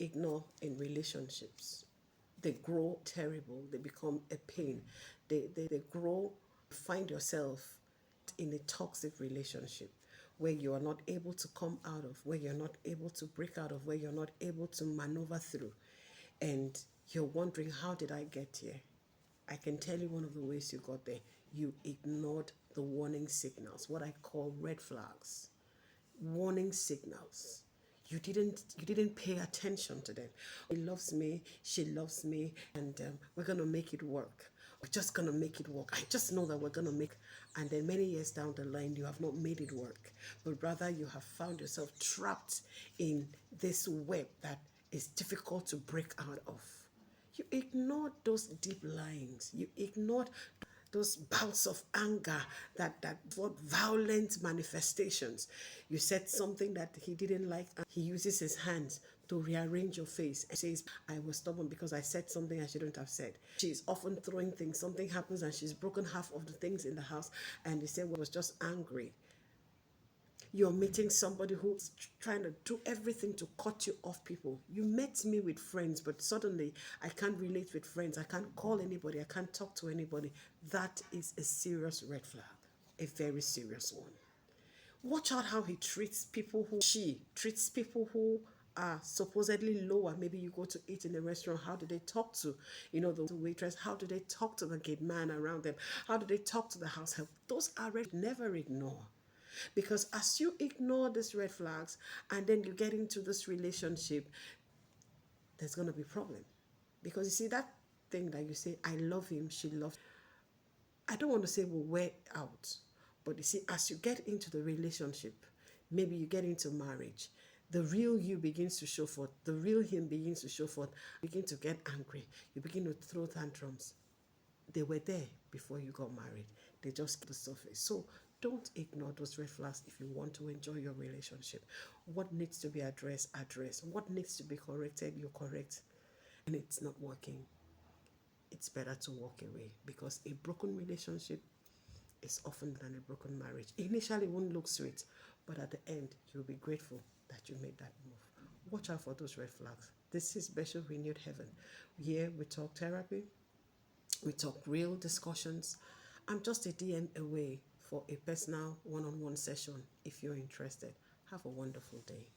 ignore in relationships, they grow terrible, they become a pain. They grow, find yourself in a toxic relationship where you are not able to come out of, where you're not able to break out of, where you're not able to maneuver through. And you're wondering, how did I get here? I can tell you one of the ways you got there. You ignored the warning signals, what I call red flags. Warning signals. You didn't pay attention to them. He loves me, she loves me, and we're gonna make it work. We're just gonna make it work. I just know that we're gonna make. And then many years down the line, you have not made it work, but rather you have found yourself trapped in this web that is difficult to break out of. You ignored those deep lines. You ignored those bouts of anger that what violent manifestations. You said something that he didn't like, and he uses his hands to rearrange your face and says, I was stubborn because I said something I shouldn't have said. She's often throwing things, something happens and she's broken half of the things in the house, and they say, well, I was just angry. You're meeting somebody who's trying to do everything to cut you off. People, you met me with friends, but suddenly I can't relate with friends, I can't call anybody, I can't talk to anybody. That is a serious red flag, a very serious one. Watch out how he treats people who, she treats people who are supposedly lower. Maybe you go to eat in a restaurant, how do they talk to, the waitress? How do they talk to the gate man around them? How do they talk to the house help? Those are red. Never ignore. Because as you ignore these red flags and then you get into this relationship, there's going to be a problem. Because you see, that thing that you say, I love him, she loves, I don't want to say we'll wear out. But you see, as you get into the relationship, maybe you get into marriage, the real you begins to show forth. The real him begins to show forth. You begin to get angry. You begin to throw tantrums. They were there before you got married. They just the surface. So don't ignore those red flags if you want to enjoy your relationship. What needs to be addressed, address. What needs to be corrected, you correct. And it's not working, it's better to walk away, because a broken relationship is often than a broken marriage. Initially, it won't look sweet, but at the end, you'll be grateful that you made that move. Watch out for those red flags. This is Special Renewed Heaven. Here we talk therapy, we talk real discussions. I'm just a DM away for a personal one-on-one session if you're interested. Have a wonderful day.